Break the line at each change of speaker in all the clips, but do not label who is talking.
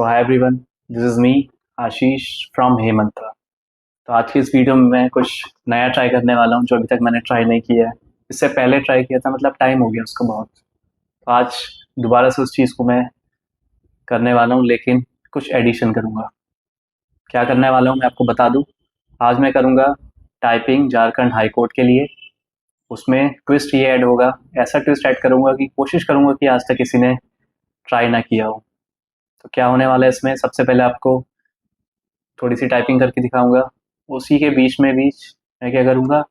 So hi everyone, this is me Ashish from हेमंत्रा। तो आज की इस वीडियो में मैं कुछ नया ट्राई करने वाला हूँ जो अभी तक मैंने ट्राई नहीं किया है। इससे पहले ट्राई किया था, मतलब टाइम हो गया उसको बहुत। तो आज दोबारा से उस चीज़ को मैं करने वाला हूँ, लेकिन कुछ एडिशन करूँगा। क्या करने वाला हूँ मैं आपको बता दूँ। आज मैं करूँगा टाइपिंग झारखंड हाई कोर्ट के लिए। उसमें ट्विस्ट ये ऐड होगा, ऐसा ट्विस्ट ऐड करूँगा कि कोशिश करूँगा कि आज तक किसी ने ट्राई ना किया हो। तो क्या होने वाला है इसमें, सबसे पहले आपको थोड़ी सी टाइपिंग करके दिखाऊंगा। उसी के बीच मैं क्या करूँगा,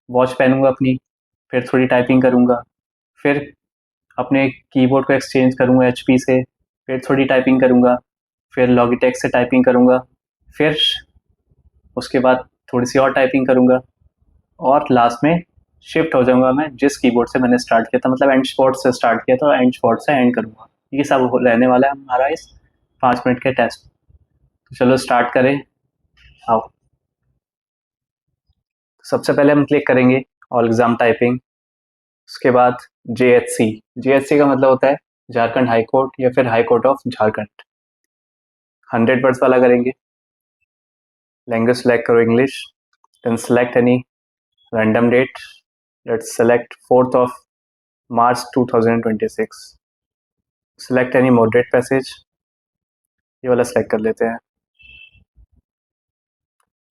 वॉच पहनूंगा अपनी, फिर थोड़ी टाइपिंग करूँगा, फिर अपने कीबोर्ड को एक्सचेंज करूँगा एचपी से, फिर थोड़ी टाइपिंग करूँगा, फिर लॉगिटेक से टाइपिंग करूँगा, फिर उसके बाद थोड़ी सी और टाइपिंग करूँगा, और लास्ट में शिफ्ट हो जाऊँगा मैं जिस कीबोर्ड से मैंने स्टार्ट किया था, मतलब एंड स्पॉट से स्टार्ट किया था, एंड स्पॉट से एंड करूँगा। ये सब रहने वाला है हमारा इस 5 मिनट के टेस्ट। तो चलो स्टार्ट करें, आओ। सबसे पहले हम क्लिक करेंगे ऑल एग्जाम टाइपिंग। उसके बाद जेएचसी। जेएचसी का मतलब होता है झारखंड हाई कोर्ट या फिर high court of Jharkhand. 100 words वाला करेंगे। लैंग्वेज सेलेक्ट करो English, then select any random date. Let's select 4 March 2026। Select any moderate passage, ये वाला सेलेक्ट कर लेते हैं।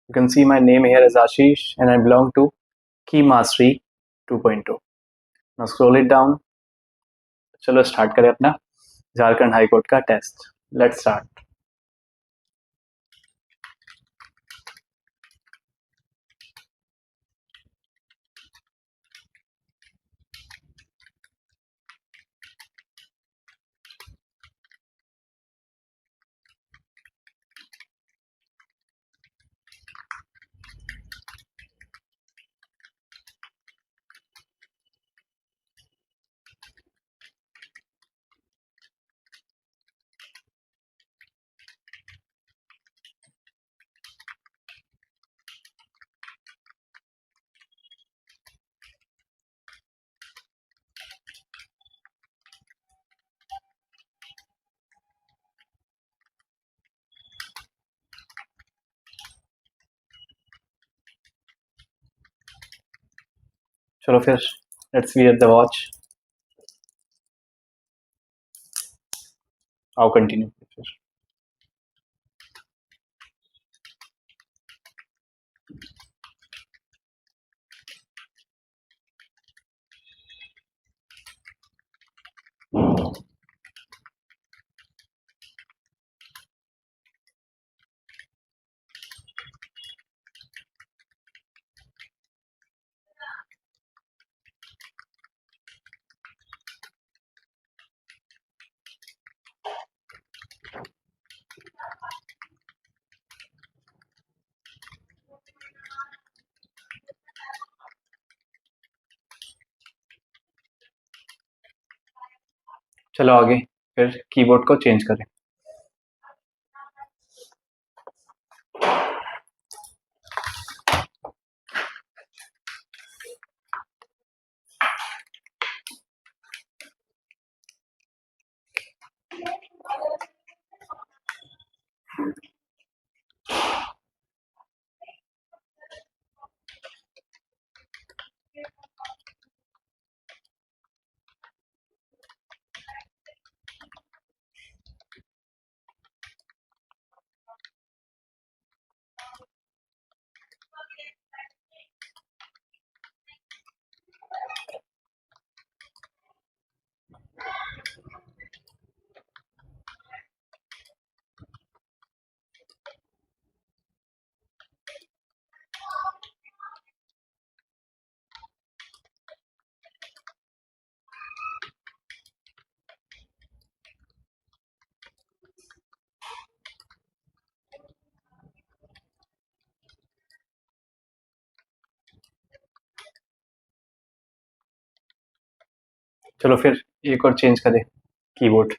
You can see my name here is Ashish and I belong to Key Mastery 2.0. Now scroll it down. चलो start करें अपना Jharkhand high court का test. Let's start. चलो फिर लेट्स वियर द वॉच। आओ कंटिन्यू फिर। चलो आगे फिर कीबोर्ड को चेंज करें। चलो फिर एक और चेंज करें कीबोर्ड।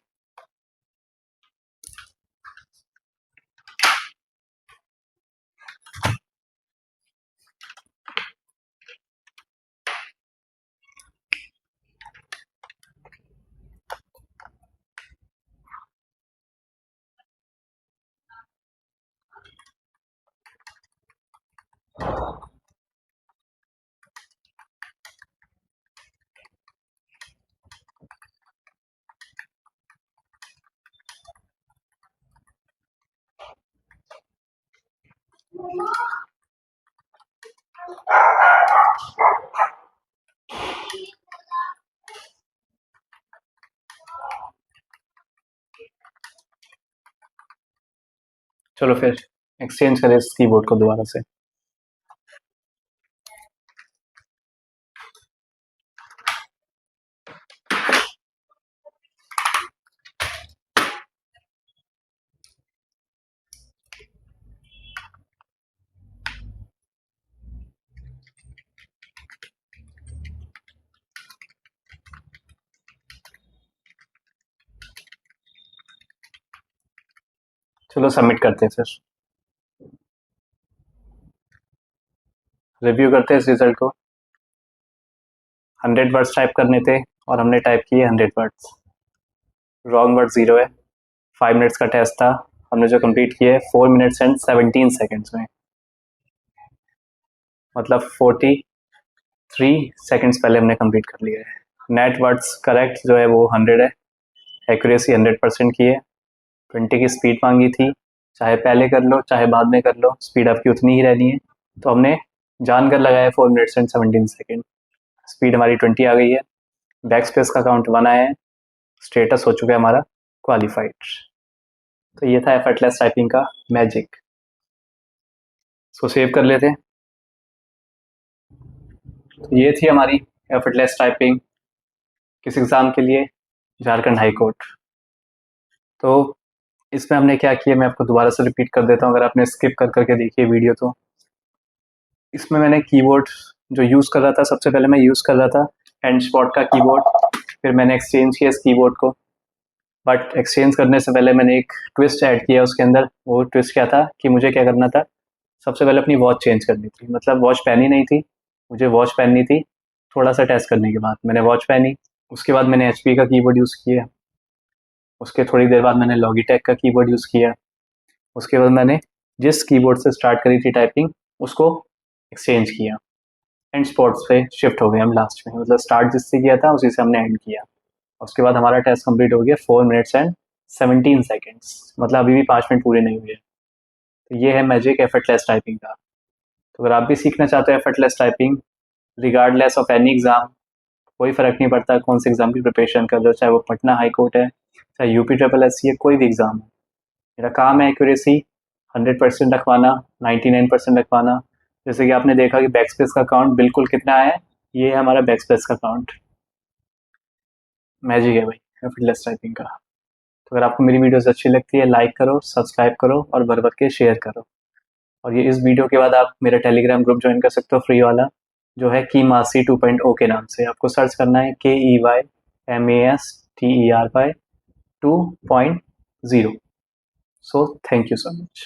चलो फिर एक्सचेंज करें इस कीबोर्ड को दोबारा से। चलो सबमिट करते हैं फिर, रिव्यू करते हैं इस रिजल्ट को। 100 वर्ड्स टाइप करने थे और हमने टाइप किए 100 वर्ड्स। रॉन्ग वर्ड 0 है। 5 मिनट्स का टेस्ट था, हमने जो कंप्लीट किए 4 मिनट्स एंड 17 सेकेंड्स में, मतलब 43 सेकेंड्स पहले हमने कंप्लीट कर लिया है। नेट वर्ड्स करेक्ट जो है वो 100 है, एक्यूरेसी 100% की है। 20 की स्पीड मांगी थी, चाहे पहले कर लो चाहे बाद में कर लो, स्पीड आपकी उतनी ही रहनी है। तो हमने जानकर लगाया 4 मिनट्स एंड 17 सेकेंड। स्पीड हमारी 20 आ गई है। बैक स्पेस का काउंट 1 आया है। स्टेटस हो चुका है हमारा क्वालिफाइड। तो ये था एफर्टलेस टाइपिंग का मैजिक। इसको सेव कर लेते हैं। तो ये थी हमारी एफर्टलेस टाइपिंग किस एग्ज़ाम के लिए, झारखंड हाई कोर्ट। तो इसमें हमने क्या किया मैं आपको दोबारा से रिपीट कर देता हूँ, अगर आपने स्किप कर करके देखी है वीडियो तो। इसमें मैंने कीबोर्ड जो यूज़ कर रहा था, सबसे पहले मैं यूज़ कर रहा था एंड स्पॉट का कीबोर्ड। फिर मैंने एक्सचेंज किया इस कीबोर्ड को, बट एक्सचेंज करने से पहले मैंने एक ट्विस्ट ऐड किया उसके अंदर। वो ट्विस्ट क्या था कि मुझे क्या करना था, सबसे पहले अपनी वॉच चेंज करनी थी। मतलब वॉच पहनी नहीं थी, मुझे वॉच पहननी थी। थोड़ा सा टेस्ट करने के बाद मैंने वॉच पहनी। उसके बाद मैंने HP का कीबोर्ड यूज़ किया। उसके थोड़ी देर बाद मैंने लॉगिटेक का कीबोर्ड यूज़ किया। उसके बाद मैंने जिस कीबोर्ड से स्टार्ट करी थी टाइपिंग उसको एक्सचेंज किया। एंड स्पॉट्स पे शिफ्ट हो गए हम लास्ट में, मतलब स्टार्ट जिससे किया था उसी से हमने एंड किया। उसके बाद हमारा टेस्ट कंप्लीट हो गया 4 मिनट्स एंड 17 सेकेंड्स, मतलब अभी भी 5 मिनट पूरे नहीं हुए। तो ये है मैजिक एफर्टलेस टाइपिंग का। तो अगर आप भी सीखना चाहते हो effortless typing regardless of any exam, कोई फ़र्क नहीं पड़ता कौन से एग्ज़ाम की प्रिपरेशन कर रहे हो, चाहे वो पटना हाई कोर्ट है, चाहे UP SSC है, कोई भी एग्ज़ाम है। मेरा काम है एक्यूरेसी 100% रखवाना, 99% रखवाना। जैसे कि आपने देखा कि बैक स्पेस का काउंट बिल्कुल कितना है, ये है हमारा बैक स्पेस का काउंट। मैजिक है भाई एफर्टलेस टाइपिंग का। तो अगर आपको मेरी वीडियोस अच्छी लगती है लाइक करो, सब्सक्राइब करो और भर भर के शेयर करो। और ये इस वीडियो के बाद आप मेरा टेलीग्राम ग्रुप ज्वाइन कर सकते हो फ्री वाला, जो है कीमासी 2.0 के नाम से। आपको सर्च करना है KEYMASTERY 2.0। So thank you so much.